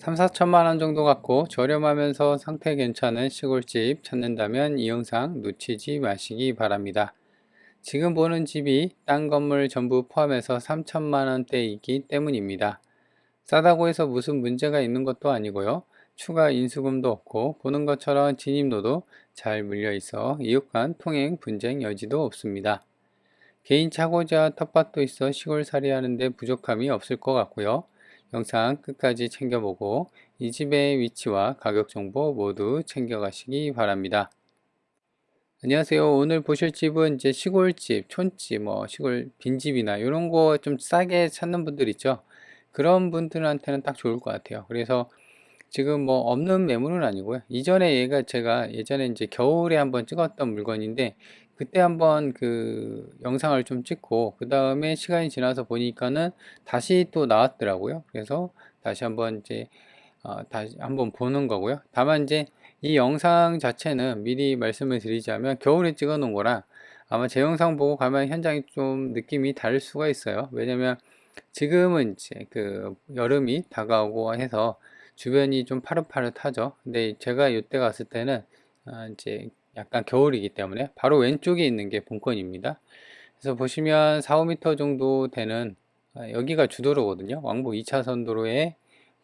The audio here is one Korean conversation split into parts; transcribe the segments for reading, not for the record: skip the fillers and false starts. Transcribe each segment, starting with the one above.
3, 4천만 원 정도 갖고 저렴하면서 상태 괜찮은 시골집 찾는다면 이 영상 놓치지 마시기 바랍니다. 지금 보는 집이 딴 건물 전부 포함해서 3천만 원대이기 때문입니다. 싸다고 해서 무슨 문제가 있는 것도 아니고요. 추가 인수금도 없고 보는 것처럼 진입로도 잘 물려 있어 이웃 간 통행 분쟁 여지도 없습니다. 개인 차고지와 텃밭도 있어 시골살이 하는데 부족함이 없을 것 같고요. 영상 끝까지 챙겨보고 이 집의 위치와 가격 정보 모두 챙겨가시기 바랍니다. 안녕하세요. 오늘 보실 집은 이제 시골집, 촌집, 시골 빈집이나 이런 거 좀 싸게 찾는 분들 있죠. 그런 분들한테는 딱 좋을 것 같아요. 그래서 지금 없는 매물은 아니고요. 이전에 제가 예전에 이제 겨울에 한번 찍었던 물건인데 그때 한번 그 영상을 좀 찍고 그 다음에 시간이 지나서 보니까는 다시 또 나왔더라고요. 그래서 다시 한번 이제 다시 한번 보는 거고요. 다만 이제 이 영상 자체는 미리 말씀을 드리자면 겨울에 찍어 놓은 거라 아마 제 영상 보고 가면 현장이 좀 느낌이 다를 수가 있어요. 왜냐면 지금은 이제 그 여름이 다가오고 해서 주변이 좀 파릇파릇하죠. 근데 제가 이때 갔을 때는 이제 약간 겨울이기 때문에 바로 왼쪽에 있는 게 본건입니다. 그래서 보시면 4, 5m 정도 되는 여기가 주도로거든요. 왕복 2차선 도로에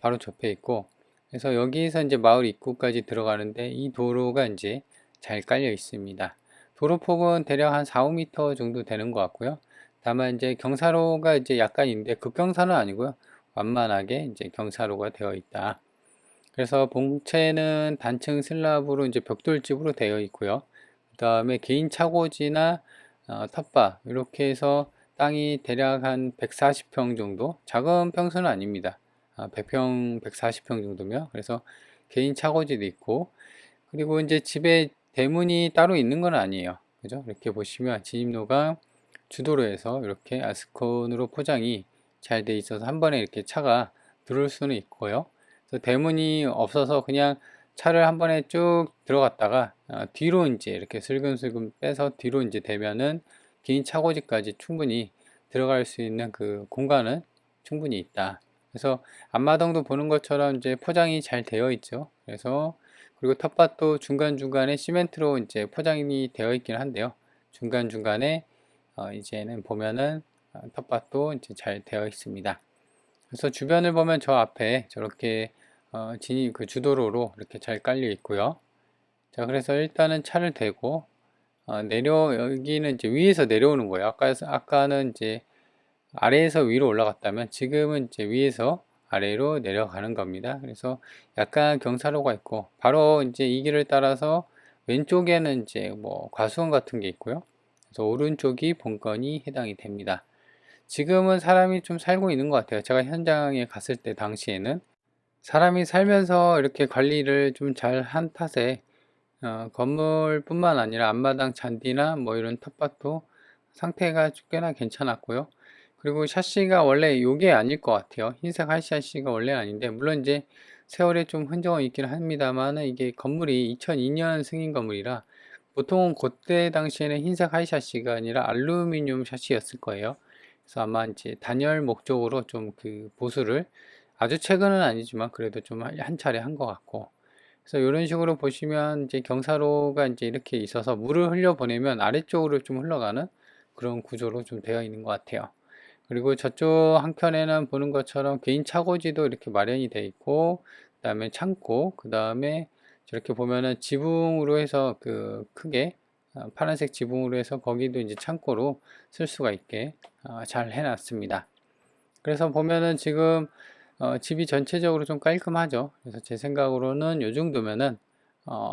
바로 접해 있고 그래서 여기서 이제 마을 입구까지 들어가는데 이 도로가 이제 잘 깔려 있습니다. 도로폭은 대략 한 4, 5m 정도 되는 것 같고요. 다만 이제 경사로가 이제 약간 있는데 급경사는 아니고요. 완만하게 이제 경사로가 되어 있다. 그래서 본체는 단층 슬랍으로 이제 벽돌집으로 되어 있고요. 그 다음에 개인 차고지나 텃밭 이렇게 해서 땅이 대략 한 140평 정도, 작은 평수는 아닙니다. 100평, 140평 정도면. 그래서 개인 차고지도 있고, 그리고 이제 집에 대문이 따로 있는 건 아니에요. 그죠? 이렇게 보시면 진입로가 주도로에서 이렇게 아스콘으로 포장이 잘 돼 있어서 한 번에 이렇게 차가 들어올 수는 있고요. 그래서 대문이 없어서 그냥 차를 한 번에 쭉 들어갔다가 뒤로 이제 이렇게 슬금슬금 빼서 뒤로 이제 대면은 긴 차고지까지 충분히 들어갈 수 있는 그 공간은 충분히 있다. 그래서 앞마당도 보는 것처럼 이제 포장이 잘 되어 있죠. 그래서 그리고 텃밭도 중간중간에 시멘트로 이제 포장이 되어 있긴 한데요. 중간중간에 이제는 보면은 텃밭도 이제 잘 되어 있습니다. 그래서 주변을 보면 저 앞에 저렇게 진입 그 주도로로 이렇게 잘 깔려 있고요. 자, 그래서 일단은 차를 대고 여기는 이제 위에서 내려오는 거예요. 아까는 이제 아래에서 위로 올라갔다면 지금은 이제 위에서 아래로 내려가는 겁니다. 그래서 약간 경사로가 있고 바로 이제 이 길을 따라서 왼쪽에는 이제 과수원 같은 게 있고요. 그래서 오른쪽이 본건이 해당이 됩니다. 지금은 사람이 좀 살고 있는 것 같아요. 제가 현장에 갔을 때 당시에는 사람이 살면서 이렇게 관리를 좀 잘 한 탓에 건물뿐만 아니라 앞마당 잔디나 이런 텃밭도 상태가 꽤나 괜찮았고요. 그리고 샤시가 원래 요게 아닐 것 같아요. 흰색 하이 샤시가 원래 아닌데 물론 이제 세월에 좀 흔적은 있긴 합니다만 이게 건물이 2002년 승인 건물이라 보통 그때 당시에는 흰색 하이 샤시가 아니라 알루미늄 샤시였을 거예요. 그래서 아마 이제 단열 목적으로 좀 그 보수를 아주 최근은 아니지만 그래도 좀 한 차례 한 것 같고 그래서 이런 식으로 보시면 이제 경사로가 이제 이렇게 있어서 물을 흘려 보내면 아래쪽으로 좀 흘러가는 그런 구조로 좀 되어 있는 것 같아요. 그리고 저쪽 한켠에는 보는 것처럼 개인 차고지도 이렇게 마련이 되어 있고 그 다음에 창고 그 다음에 저렇게 보면은 지붕으로 해서 그 크게 파란색 지붕으로 해서 거기도 이제 창고로 쓸 수가 있게 잘 해놨습니다. 그래서 보면은 지금 집이 전체적으로 좀 깔끔하죠. 그래서 제 생각으로는 요 정도면은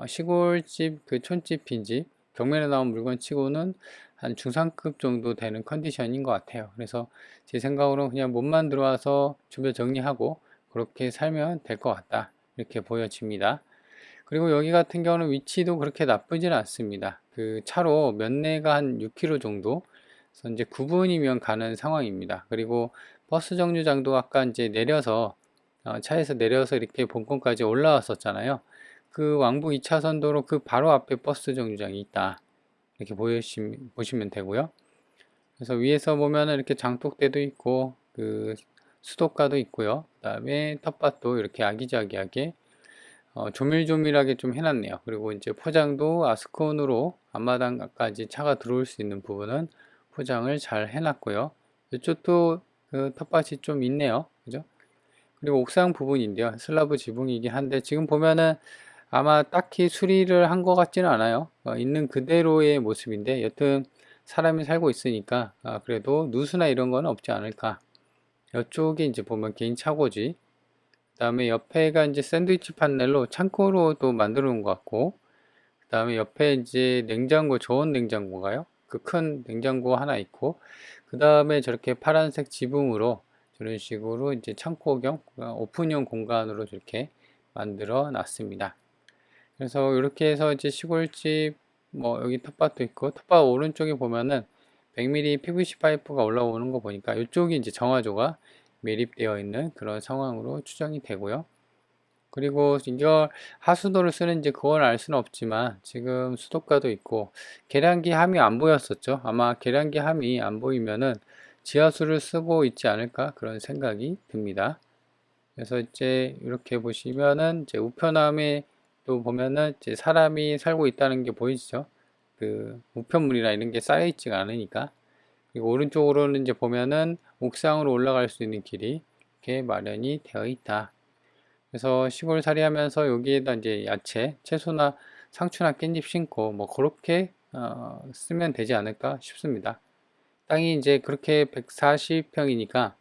시골집, 그 촌집, 빈집 경매에 나온 물건 치고는 한 중상급 정도 되는 컨디션인 것 같아요. 그래서 제 생각으로 그냥 몸만 들어와서 주변 정리하고 그렇게 살면 될 것 같다. 이렇게 보여집니다. 그리고 여기 같은 경우는 위치도 그렇게 나쁘지는 않습니다. 그 차로 면내가 한 6km 정도, 그래서 이제 9분이면 가는 상황입니다. 그리고 버스 정류장도 아까 이제 내려서 차에서 내려서 이렇게 본권까지 올라왔었잖아요. 그 왕복 2차선 도로 그 바로 앞에 버스 정류장이 있다. 이렇게 보시면 되고요. 그래서 위에서 보면은 이렇게 장독대도 있고 그 수도가도 있고요. 그 다음에 텃밭도 이렇게 아기자기하게 조밀조밀하게 좀 해놨네요. 그리고 이제 포장도 아스콘으로 앞마당까지 차가 들어올 수 있는 부분은 포장을 잘 해놨고요. 이쪽도 그 텃밭이 좀 있네요. 그죠? 그리고 옥상 부분인데요. 슬라브 지붕이긴 한데 지금 보면은 아마 딱히 수리를 한 것 같지는 않아요. 있는 그대로의 모습인데 여튼 사람이 살고 있으니까 그래도 누수나 이런 건 없지 않을까. 이쪽에 이제 보면 개인 차고지. 그 다음에 옆에가 이제 샌드위치 판넬로 창고로 또 만들어 놓은 것 같고, 그 다음에 옆에 이제 냉장고, 저온 냉장고가요? 그 큰 냉장고 하나 있고, 그 다음에 저렇게 파란색 지붕으로 저런 식으로 이제 창고경 오픈형 공간으로 저렇게 만들어 놨습니다. 그래서 이렇게 해서 이제 시골집 뭐 여기 텃밭도 있고 텃밭 오른쪽에 보면은 100mm PVC 파이프가 올라오는 거 보니까 이쪽이 이제 정화조가 매립되어 있는 그런 상황으로 추정이 되고요. 그리고 이걸 하수도를 쓰는지 그건 알 수는 없지만 지금 수도가도 있고 계량기 함이 안 보였었죠. 아마 계량기 함이 안 보이면은 지하수를 쓰고 있지 않을까 그런 생각이 듭니다. 그래서 이제 이렇게 보시면은 이제 우편함에 또 보면은 이제 사람이 살고 있다는 게 보이시죠? 그 우편물이나 이런 게 쌓여 있지가 않으니까. 그리고 오른쪽으로는 이제 보면은 옥상으로 올라갈 수 있는 길이 이렇게 마련이 되어 있다. 그래서 시골살이 하면서 여기에다 이제 야채, 채소나 상추나 깻잎 심고 뭐 그렇게 쓰면 되지 않을까 싶습니다. 땅이 이제 그렇게 140평이니까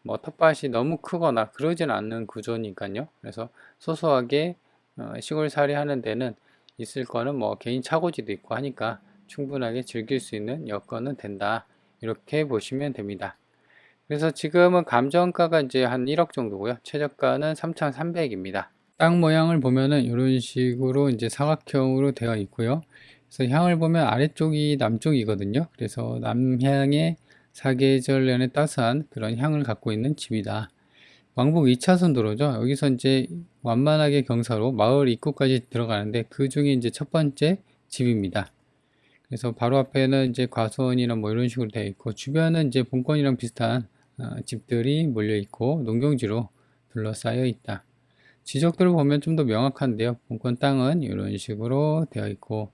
뭐 텃밭이 너무 크거나 그러진 않는 구조니까요. 그래서 소소하게 시골살이 하는 데는 있을 거는 뭐 개인 차고지도 있고 하니까 충분하게 즐길 수 있는 여건은 된다. 이렇게 보시면 됩니다. 그래서 지금은 감정가가 이제 한 1억 정도고요. 최저가는 3,300입니다. 땅 모양을 보면은 이런 식으로 이제 사각형으로 되어 있고요. 그래서 향을 보면 아래쪽이 남쪽이거든요. 그래서 남향의 사계절 내내 따스한 그런 향을 갖고 있는 집이다. 왕복 2차선 도로죠. 여기서 이제 완만하게 경사로 마을 입구까지 들어가는데 그 중에 이제 첫 번째 집입니다. 그래서 바로 앞에는 이제 과수원이나 뭐 이런 식으로 되어 있고 주변은 이제 본권이랑 비슷한 집들이 몰려 있고 농경지로 둘러싸여 있다. 지적들을 보면 좀 더 명확한데요. 본권 땅은 이런 식으로 되어 있고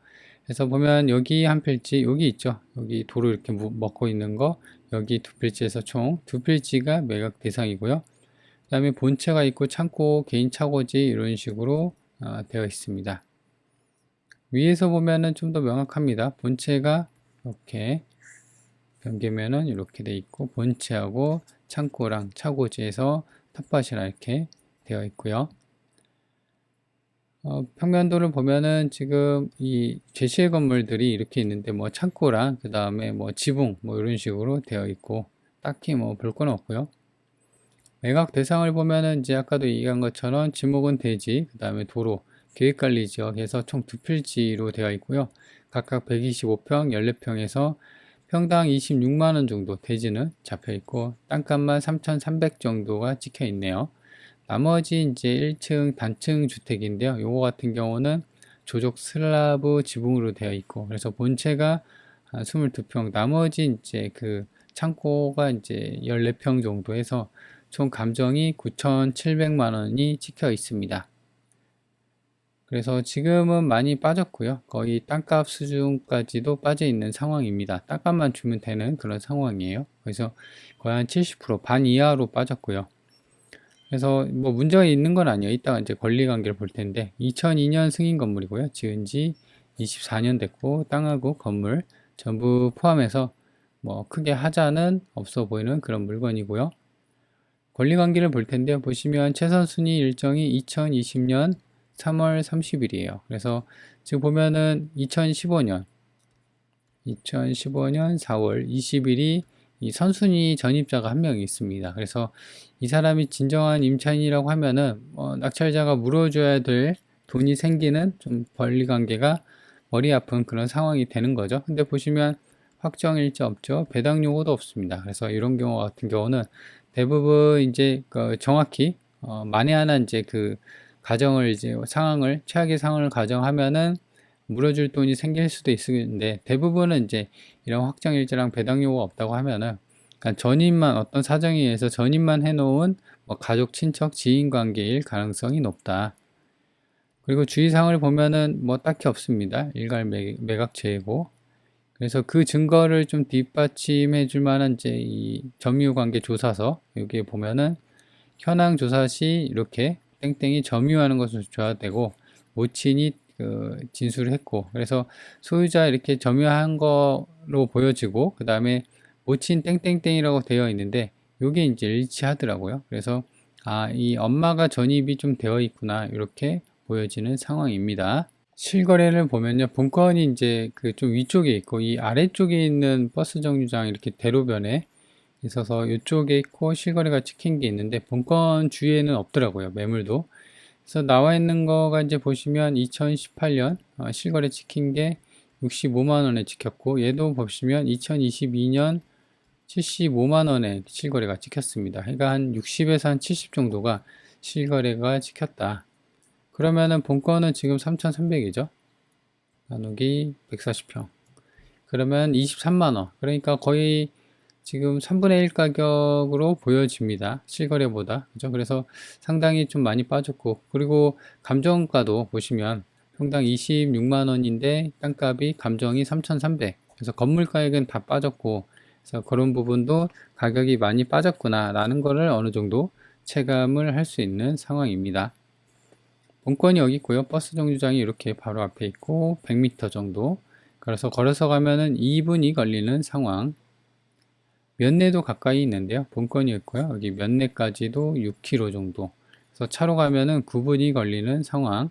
해서 보면 여기 한 필지 여기 있죠. 여기 도로 이렇게 먹고 있는 거 여기 두 필지에서 총 두 필지가 매각 대상이고요. 그 다음에 본체가 있고 창고, 개인 차고지 이런 식으로 되어 있습니다. 위에서 보면은 좀 더 명확합니다. 본체가 이렇게 변기면은 이렇게 돼 있고 본체하고 창고랑 차고지에서 텃밭이랑 이렇게 되어 있고요. 평면도를 보면은 지금 이 제시의 건물들이 이렇게 있는데 뭐 창고랑 그 다음에 뭐 지붕 뭐 이런 식으로 되어 있고 딱히 뭐 볼 건 없고요. 매각 대상을 보면은 이제 아까도 얘기한 것처럼 지목은 대지, 그 다음에 도로, 계획관리 지역 해서 총 두 필지로 되어 있고요. 각각 125평, 14평에서 평당 26만원 정도 대지는 잡혀 있고 땅값만 3,300 정도가 찍혀 있네요. 나머지 이제 1층 단층 주택인데요. 요거 같은 경우는 조적 슬라브 지붕으로 되어 있고 그래서 본체가 한 22평, 나머지 이제 그 창고가 이제 14평 정도 해서 총 감정이 9,700만 원이 찍혀 있습니다. 그래서 지금은 많이 빠졌고요. 거의 땅값 수준까지도 빠져 있는 상황입니다. 땅값만 주면 되는 그런 상황이에요. 그래서 거의 한 70%, 반 이하로 빠졌고요. 그래서 뭐 문제가 있는 건 아니에요. 이따가 이제 권리관계를 볼 텐데 2002년 승인 건물이고요. 지은 지 24년 됐고 땅하고 건물 전부 포함해서 뭐 크게 하자는 없어 보이는 그런 물건이고요. 권리관계를 볼 텐데요. 보시면 최선순위 일정이 2020년 3월 30일이에요. 그래서 지금 보면은 2015년 4월 20일이 이 선순위 전입자가 한 명 있습니다. 그래서 이 사람이 진정한 임차인이라고 하면은 낙찰자가 물어줘야 될 돈이 생기는 좀 권리관계가 머리 아픈 그런 상황이 되는 거죠. 근데 보시면 확정일자 없죠. 배당 요구도 없습니다. 그래서 이런 경우 같은 경우는 대부분 이제 정확히 만에 하나 이제 그 가정을 이제 상황을 최악의 상황을 가정하면은 물어줄 돈이 생길 수도 있는데 대부분은 이제 이런 확정일자랑 배당 요구가 없다고 하면은 그러니까 전입만 어떤 사정에 의해서 전입만 해놓은 뭐 가족, 친척, 지인 관계일 가능성이 높다. 그리고 주의사항을 보면은 뭐 딱히 없습니다. 일괄 매각제고. 그래서 그 증거를 좀 뒷받침해 줄 만한 이제 이 점유관계 조사서 여기에 보면은 현황 조사 시 이렇게 땡땡이 점유하는 것을 줘야 되고 모친이 진술을 했고 그래서 소유자 이렇게 점유한 거로 보여지고 그 다음에 모친 땡땡땡이라고 되어 있는데 요게 이제 일치하더라고요. 그래서 이 엄마가 전입이 좀 되어 있구나 이렇게 보여지는 상황입니다. 실거래를 보면요, 본건이 이제 그 좀 위쪽에 있고 이 아래쪽에 있는 버스 정류장 이렇게 대로변에 있어서 이쪽에 있고 실거래가 찍힌 게 있는데 본건 주위에는 없더라고요, 매물도. 그래서 나와 있는 거가 이제 보시면 2018년 실거래 찍힌 게 65만 원에 찍혔고 얘도 보시면 2022년 75만 원에 실거래가 찍혔습니다. 그러니까 한 60에서 한 70 정도가 실거래가 찍혔다. 그러면은 본건은 지금 3,300이죠. 나누기 140평. 그러면 23만 원. 그러니까 거의 지금 3분의 1 가격으로 보여집니다. 실거래보다. 그죠? 그래서 상당히 좀 많이 빠졌고, 그리고 감정가도 보시면 평당 26만 원인데 땅값이 감정이 3,300. 그래서 건물가액은 다 빠졌고, 그래서 그런 부분도 가격이 많이 빠졌구나 라는 거를 어느 정도 체감을 할 수 있는 상황입니다. 본건이 여기 있고요. 버스 정류장이 이렇게 바로 앞에 있고 100m 정도. 그래서 걸어서 가면은 2분이 걸리는 상황. 면내도 가까이 있는데요. 본건이 있고요. 여기 면내까지도 6km 정도. 그래서 차로 가면은 9분이 걸리는 상황.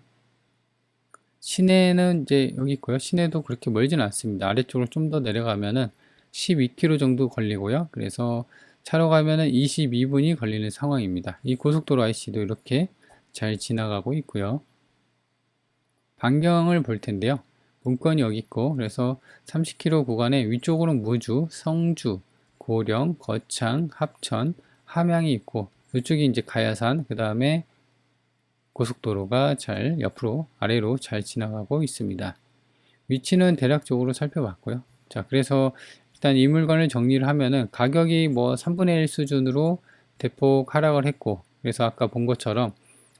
시내는 이제 여기 있고요. 시내도 그렇게 멀진 않습니다. 아래쪽으로 좀 더 내려가면은 12km 정도 걸리고요. 그래서 차로 가면은 22분이 걸리는 상황입니다. 이 고속도로 IC도 이렇게 잘 지나가고 있고요. 반경을 볼 텐데요. 본건이 여기 있고 그래서 30km 구간에 위쪽으로는 무주, 성주, 고령, 거창, 합천, 함양이 있고 이쪽이 이제 가야산, 그 다음에 고속도로가 잘 옆으로 아래로 잘 지나가고 있습니다. 위치는 대략적으로 살펴봤고요. 자, 그래서 일단 이 물건을 정리를 하면은 가격이 뭐 3분의 1 수준으로 대폭 하락을 했고 그래서 아까 본 것처럼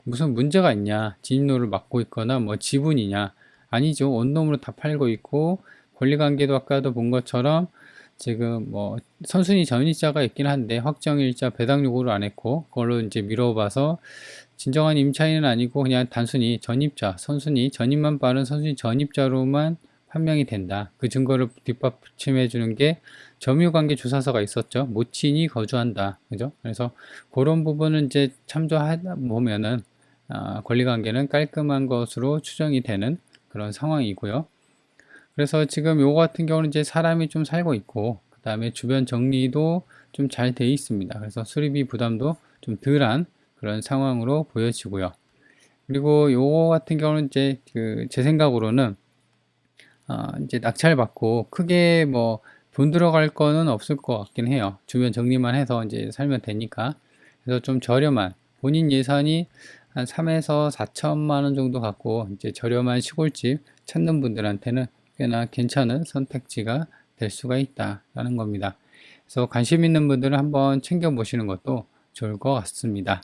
무슨 문제가 있냐, 진입로를 막고 있거나 뭐 지분이냐, 아니죠. 원룸으로 다 팔고 있고 권리관계도 아까도 본 것처럼 지금 뭐 선순위 전입자가 있긴 한데 확정일자 배당 요구를 안 했고 그걸로 이제 미뤄봐서 진정한 임차인은 아니고 그냥 단순히 전입자, 선순위 전입만 빠른 선순위 전입자로만 판명이 된다. 그 증거를 뒷받침해 주는 게 점유관계 조사서가 있었죠. 모친이 거주한다. 그죠? 그래서 그런 부분은 이제 참조하다 보면은 권리관계는 깔끔한 것으로 추정이 되는 그런 상황이고요. 그래서 지금 요거 같은 경우는 이제 사람이 좀 살고 있고 그 다음에 주변 정리도 좀 잘 돼 있습니다. 그래서 수리비 부담도 좀 덜한 그런 상황으로 보여지고요. 그리고 요거 같은 경우는 이제 제 생각으로는 이제 낙찰받고 크게 뭐 돈 들어갈 거는 없을 것 같긴 해요. 주변 정리만 해서 이제 살면 되니까. 그래서 좀 저렴한 본인 예산이 한 3에서 4천만 원 정도 갖고 이제 저렴한 시골집 찾는 분들한테는 꽤나 괜찮은 선택지가 될 수가 있다라는 겁니다. 그래서 관심 있는 분들은 한번 챙겨 보시는 것도 좋을 것 같습니다.